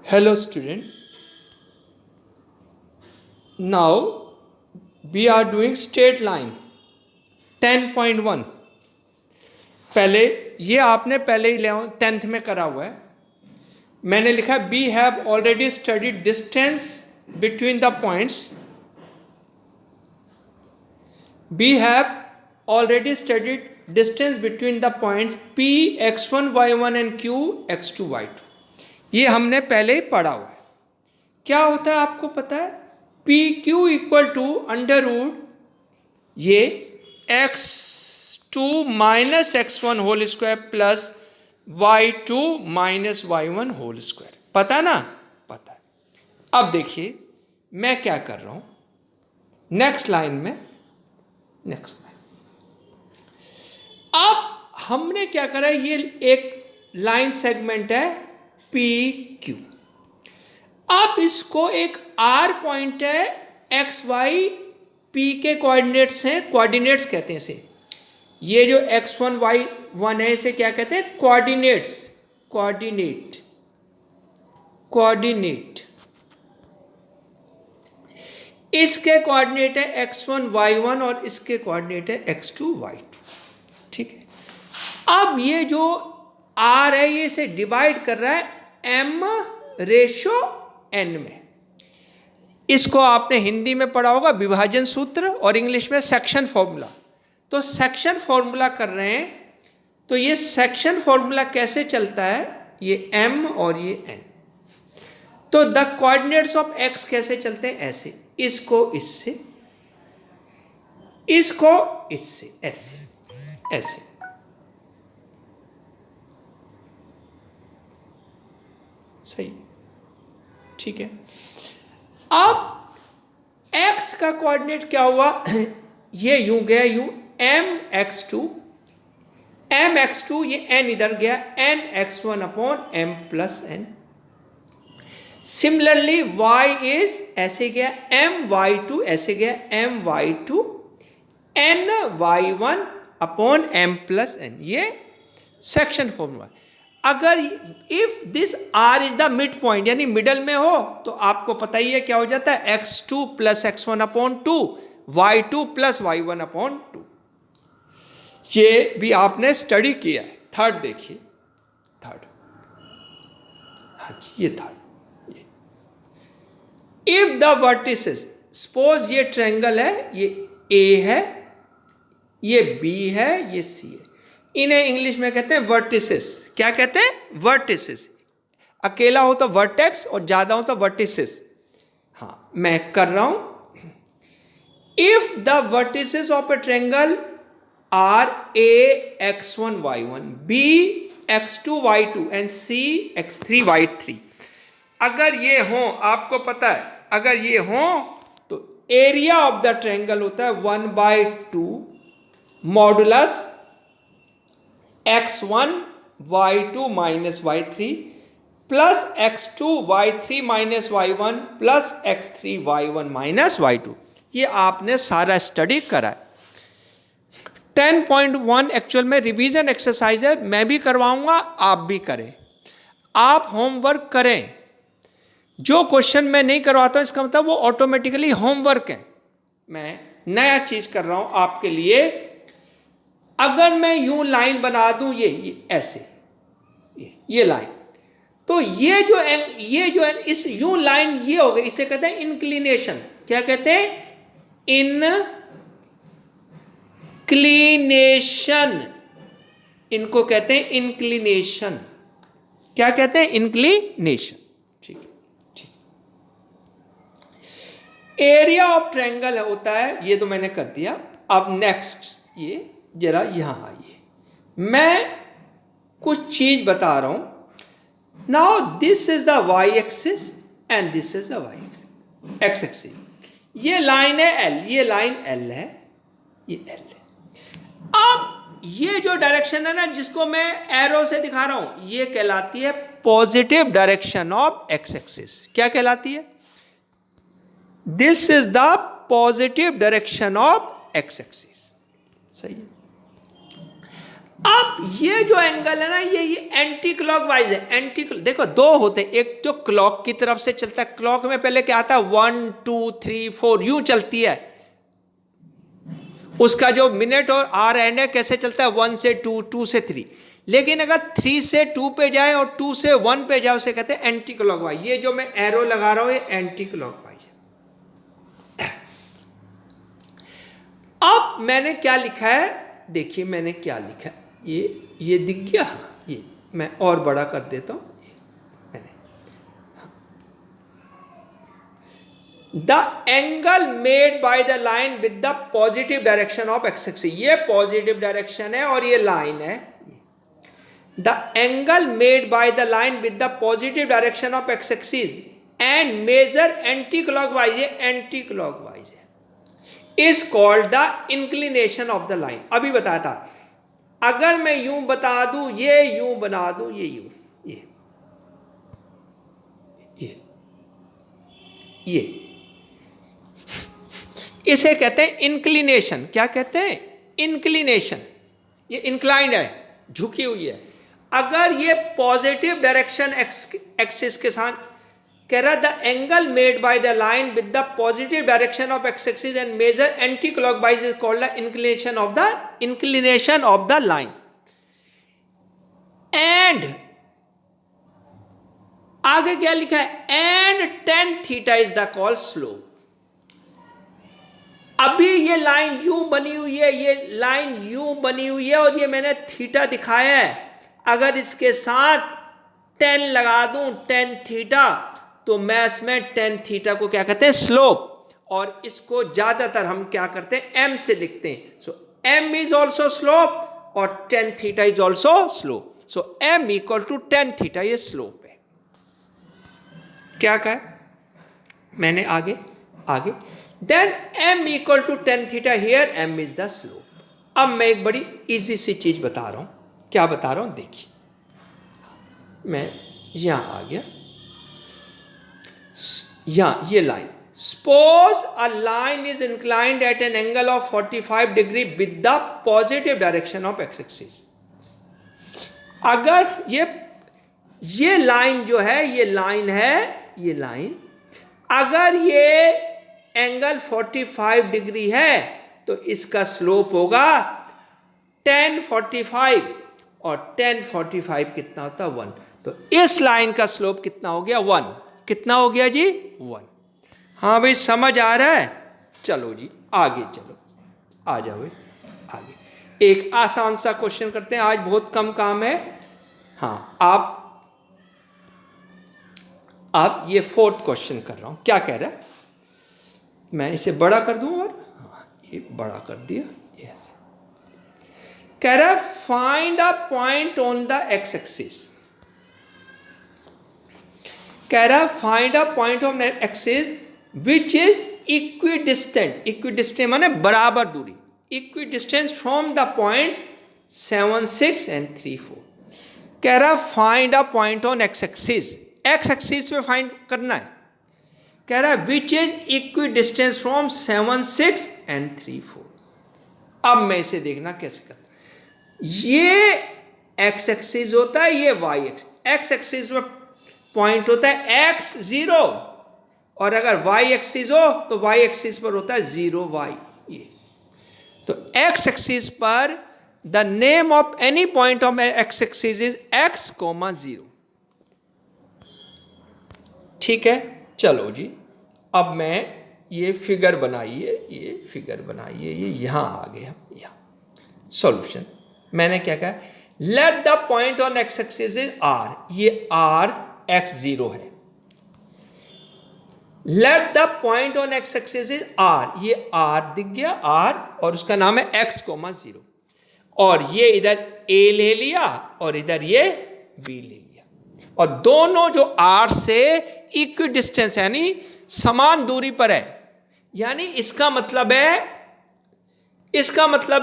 Hello student, now we are doing straight line 10.1. पहले ये आपने पहले ही 10th में करा हुआ है. मैंने लिखा we have already studied distance between the points. We have already studied distance between the points P x1 y1 and Q x2 y2. ये हमने पहले ही पढ़ा हुआ है. क्या होता है आपको पता है? P Q equal to under root ये x2 minus x1 whole square plus y2 minus y1 whole square. पता ना? पता है. अब देखिए मैं क्या कर रहा हूं नेक्स्ट लाइन में. नेक्स्ट लाइन अब हमने क्या करा, ये एक लाइन सेगमेंट है पी क्यू. अब इसको एक आर पॉइंट है, एक्स वाई पी के कोऑर्डिनेट्स हैं, कोऑर्डिनेट्स कहते हैं इसे. ये जो x1 y1 है इसे क्या कहते हैं? कोऑर्डिनेट्स. कोऑर्डिनेट कोऑर्डिनेट इसके कोऑर्डिनेट है x1 y1 और इसके कोऑर्डिनेट है x2 y2. ठीक है. अब ये जो r है ये इसे डिवाइड कर रहा है m रेशो n में. इसको आपने हिंदी में पढ़ा होगा विभाजन सूत्र और इंग्लिश में सेक्शन फॉर्मूला. तो सेक्शन फॉर्मूला कर रहे हैं. तो ये सेक्शन फॉर्मूला कैसे चलता है? ये m और ये n. तो द कोऑर्डिनेट्स ऑफ x कैसे चलते हैं? ऐसे. इसको इससे, इसको इससे, ऐसे ऐसे. सही. ठीक है. अब x का कोऑर्डिनेट क्या हुआ? ये यूं गया यूं, mx2 ये n इधर गया, nx1 upon m plus n. Similarly y is ऐसे गया, my2 ऐसे गया, my2 ny1 upon m plus n. ये सेक्शन फॉर्मूला. अगर if this r is the mid point यानी मिडल में हो तो आपको पता ही है क्या हो जाता है? x2 plus x1 upon 2, y2 plus y1 upon 2. ये भी आपने स्टडी किया है. थर्ड देखिए, थर्ड. हाँ जी, ये third. If the vertices, suppose ये ट्रायंगल है, ये ए है, ये बी है, ये सी है. इन्हें इंग्लिश में कहते हैं वर्टिसेस. क्या कहते हैं? वर्टिसेस. अकेला हो तो वर्टेक्स और ज्यादा हो तो वर्टिसेस. हाँ, मैं कर रहा हूं. If the vertices of a triangle are A x1 y1, b x2 y2 and c x3 y3. अगर ये हो, आपको पता है अगर ये हो तो एरिया ऑफ द ट्रायंगल होता है 1/2 modulus x1 y2 minus y3 plus x2 y3 minus y1 plus x3 y1 minus y2. ये आपने सारा स्टडी करा है. 10.1 एक्चुअल में रिवीजन एक्सरसाइज है. मैं भी करवाऊंगा, आप भी करें. आप होमवर्क करें. जो क्वेश्चन मैं नहीं करवाता हूं इसका मतलब वो ऑटोमेटिकली होमवर्क है. मैं नया चीज कर रहा हूं आपके लिए. अगर मैं यूं लाइन बना दूं, ये ऐसे, ये लाइन, तो ये जो इस यूं लाइन ये हो गई, इसे कहते हैं इंक्लिनेशन. क्या कहते हैं? इंक्लिनेशन. इनको कहते हैं इंक्लिनेशन. क्या कहते हैं? इंक्लिनेशन. ठीक है. एरिया ऑफ ट्रायंगल होता है, ये तो मैंने कर दिया. अब नेक्स्ट ये जरा यहां आइए, मैं कुछ चीज बता रहा हूं. Now this is the y axis and this is the y x axis. ये लाइन है L, ये लाइन L है, ये L है. अब ये जो डायरेक्शन है ना जिसको मैं एरो से दिखा रहा हूं, ये कहलाती है positive direction of X axis. क्या कहलाती है? This is the positive direction of X axis. सही है. अब ये जो एंगल है ना, ये एंटी क्लॉकवाइज है। देखो दो होते हैं, एक जो क्लॉक की तरफ से चलता है, क्लॉक में पहले क्या आता है 1 2 3 4 यूं चलती है, उसका जो मिनट और आर एंड है कैसे चलता है 1 से 2, 2 से 3। लेकिन अगर 3 से 2 पे जाए और 2 से 1 पे जाए उसे कहते हैं एंटी क्लॉकवाइज। ये जो मैं एरो लगा रहा हूं ये एंटी क्लॉकवाइज है। अब मैंने क्या लिखा है, देखिए मैंने क्या लिखा है, ये दिख गया। ये मैं और बड़ा कर देता हूं, the angle made by the line with the positive direction of X axis, ये पॉजिटिव डायरेक्शन है और ये लाइन है। The angle made by the line with the positive direction of X axis and measure anticlockwise, ये anticlockwise है, is called the inclination of the line. अभी बताया था, अगर मैं यूं बता दूं, ये यूं बना दूं, ये यूं, ये इसे कहते हैं इंक्लिनेशन। क्या कहते हैं? इंक्लिनेशन। ये इंक्लाइंड है, झुकी हुई है। अगर ये पॉजिटिव डायरेक्शन एक्सिस के साथ कह रहा, the angle made by the line with the positive direction of X axis and measure anticlockwise is called the inclination of the line. And आगे क्या लिखा है? And tan theta is the call slope. अभी ये line यूं बनी हुई है, ये लाइन यूं बनी हुई है और ये मैंने थीटा दिखाया है। अगर इसके साथ tan लगा दूं, tan थीटा, तो मैं इसमें tan थीटा को क्या कहते हैं? स्लोप। और इसको ज्यादातर हम क्या करते हैं? m से लिखते हैं। So m is also slope और tan theta is also slope. So m equal to tan theta, ये स्लोप है। क्या कहा मैंने? आगे then m equal to tan theta, here m is the slope. अब मैं एक बड़ी इजी सी चीज बता रहा हूं। क्या बता रहा हूं? देखिए, मैं यहां आ गया, यहां ये line, suppose a line is inclined at an angle of 45 degree with the positive direction of X axis. अगर ये लाइन जो है, ये लाइन है, ये लाइन, अगर ये एंगल 45 डिग्री है तो इसका स्लोप होगा tan 45 और tan 45 कितना होता है? 1। तो इस लाइन का स्लोप कितना हो गया? 1। कितना हो गया जी? 1। हाँ भाई, समझ आ रहा है? चलो जी आगे चलो, आ जाओ भाई आगे। एक आसान सा क्वेश्चन करते हैं, आज बहुत कम काम है। हाँ, आप ये 4th क्वेश्चन कर रहा हूं। क्या कह रहा है? मैं इसे बड़ा कर दूं और ये बड़ा कर दिया। यस, कह रहा है find a point on the x axis. कह रहा है find a point on axis which is equidistant. Equidistant माने बराबर दूरी, equidistant from the points 7 6 and 3 4। कह रहा find a point on x axis, x axis पे फाइंड करना है। कह रहा है which is equi distance from 7 6 and 3 4। अब मैं इसे देखना कैसे करना। ये एक्स एक्सिस होता है, ये वाई एक्सिस। एक्स एक्सिस में पॉइंट होता है x 0 और अगर वाई एक्सिस हो तो वाई एक्सिस पर होता है 0 y। ये तो एक्स एक्सिस पर the name of any point of X axis is x, 0। ठीक है, चलो जी। अब मैं ये फिगर बनाइए, ये फिगर बनाइए, ये यहां आ गया। यहां सॉल्यूशन मैंने क्या कहा? Let the point on x axis is r। ये r x 0 है। Let the point on x axis is r। ये r दिख गया, r, और उसका नाम है x, 0। और ये इधर a ले लिया और इधर ये b ले लिया, और दोनों जो r से इक्वी डिस्टेंस यानी समान दूरी पर है। यानी इसका मतलब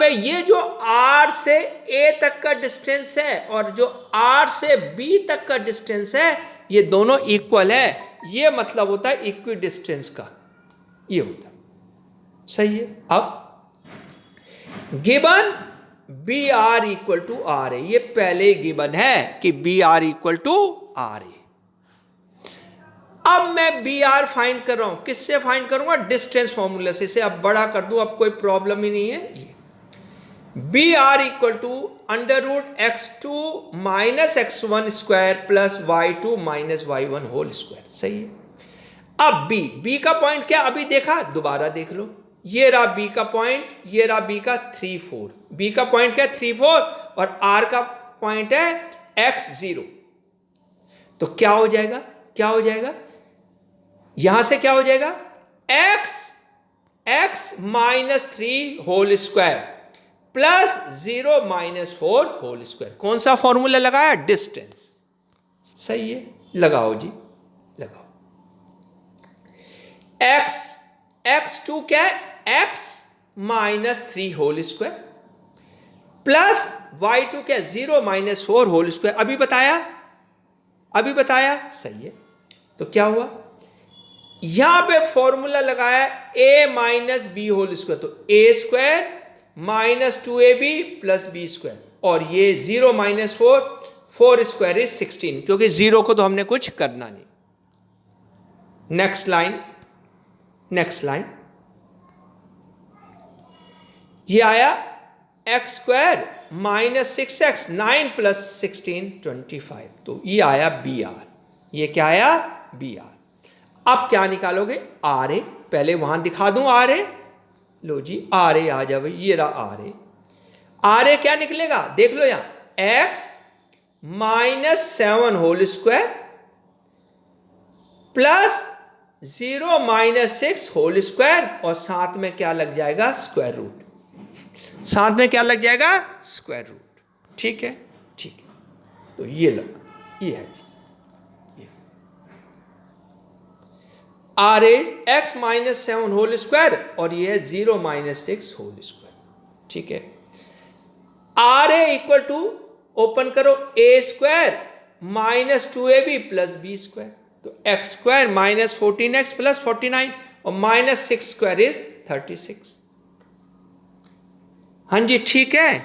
है ये जो r से a तक का डिस्टेंस है और जो r से b तक का डिस्टेंस है, ये दोनों इक्वल है। ये मतलब होता है इक्वी डिस्टेंस का, ये होता है। सही है। अब given B R equal to R A, ये पहले गिवन है कि B R equal to R A. अब मैं बी आर फाइंड कर रहा हूं, किससे फाइंड करूंगा? डिस्टेंस फॉर्मूला से। इसे अब बड़ा कर दूं, अब कोई प्रॉब्लम ही नहीं है। ये B R equal to under root x2 minus x1 square plus y2 minus y1 whole square. सही है। अब बी का पॉइंट क्या अभी देखा, दोबारा देख लो। ये रहा बी का पॉइंट, ये रहा बी का 3 4। बी का पॉइंट क्या 3 4 और आर का पॉइंट है x0। तो क्या हो जाएगा, क्या हो जाएगा? यहां से क्या हो जाएगा? x minus 3 whole square plus 0 minus 4 whole square. कौन सा फॉर्मूला लगाया? डिस्टेंस। सही है, लगाओ जी, लगाओ। x2 क्या है? x minus 3 whole square plus y2 क्या? 0 माइनस 4 होल स्क्वायर। अभी बताया, अभी बताया। सही है। तो क्या हुआ? यहां पे फॉर्मूला लगाया a minus B whole square, तो a square minus 2ab plus B square, और ये 0 माइनस 4 स्क्वायर इज 16, क्योंकि 0 को तो हमने कुछ करना नहीं। नेक्स्ट लाइन, नेक्स्ट लाइन, ये आया x square minus 6x 9 plus 16 25। तो ये आया बी आर। ये क्या आया? B R. अब क्या निकालोगे? R A. पहले वहां दिखा दूं R A. Low ji, R A आ जाए। ये रहा आर ए। आर ए क्या निकलेगा? देख लो यहां, x minus 7 whole square plus 0 minus 6 whole square, और साथ में क्या लग जाएगा? Square root. साथ में क्या लग जाएगा? Square root. ठीक है, ठीक है। तो ये लगा, ये है जी, R is x minus 7 whole square, और ये है 0 माइनस 6 होल स्क्वायर। ठीक है। R A equal to, open करो, a square minus 2ab plus B square, तो x square minus 14x plus 49, और माइनस 6 स्क्वायर इज 36। हाँ जी, ठीक है।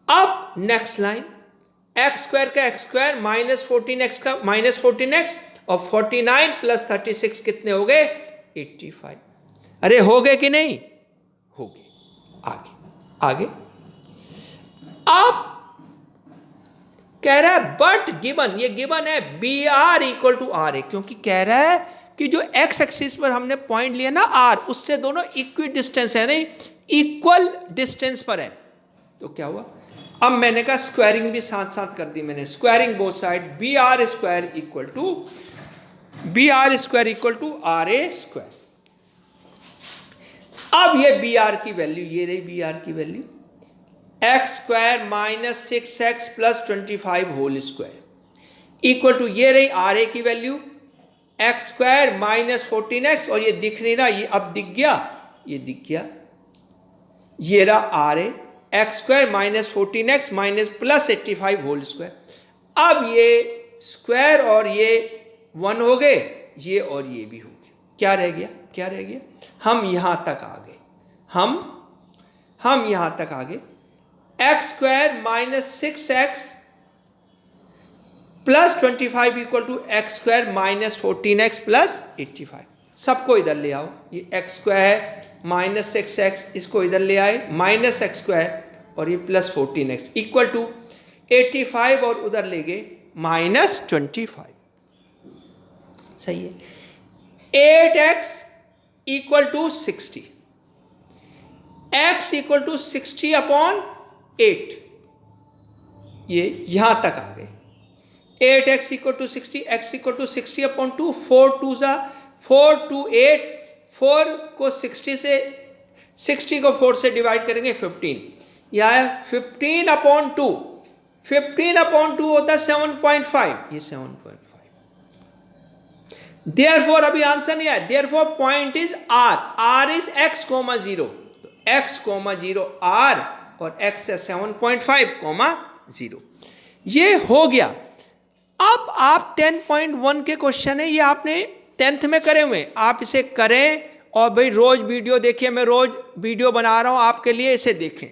अब नेक्स्ट लाइन, एक्स स्क्वायर का एक्स स्क्वायर माइनस 14x का माइनस 14x, और 49 प्लस 36 कितने हो गए? 85। अरे हो गए कि नहीं? हो गए। आगे, आगे। अब कह रहा है बट गिवन, ये गिवन है B R equal to R A, क्योंकि कह रहा है कि जो एक्स एक्सिस पर हमने पॉइंट लिया ना आर, उससे दोनों इक्वी डिस्टेंस है, नहीं इक्वल डिस्टेंस पर है। तो क्या हुआ? अब मैंने कहा स्क्वायरिंग भी साथ साथ कर दी मैंने, squaring both side, B R square equal to R A square. अब ये बी आर की वैल्यू, ये रही बी आर की value, X square minus 6x plus 25 whole square equal to, ये रही आर ए की value, X square minus 14x, और ये दिख नहीं रहा, ये अब दिख गया, ये दिख गया, ये रहा R A, X square minus 14x minus plus 85 whole square. अब ये स्क्वायर और ये 1 हो गए, ये और ये भी हो गए। क्या रह गया? क्या रह गया? हम यहां तक आ गए, हम यहां तक आ गए, x square minus 6x plus 25 equal to x square minus 14x plus 85। सबको इधर ले आओ, ये एक्स स्क्वायर है माइनस 6x, इसको इधर ले आए, माइनस एक्स स्क्वायर, और ये प्लस 14x इक्वल टू 85, और उधर ले गए माइनस 25। सही है। 8x equal to 60, x equal to 60 upon 8, ये यहां तक आ गए। 8x equal to 60, x equal to 60 upon 2, 4 2 8, 4 को 60 से, 60 को 4 से डिवाइड करेंगे 15, यह है 15 अपॉन 2, 15 अपॉन 2 होता है 7.5, ये 7.5। देयरफॉर अभी आंसर नहीं आया, therefore point is R, R is x, 0, तो x, 0 r, और x है 7.5, 0। ये हो गया। अब आप 10.1 के क्वेश्चन है, ये आपने 10th में करे हुए, आप इसे करें, और भाई रोज वीडियो देखिए, मैं रोज वीडियो बना रहा हूं आपके लिए, इसे देखें।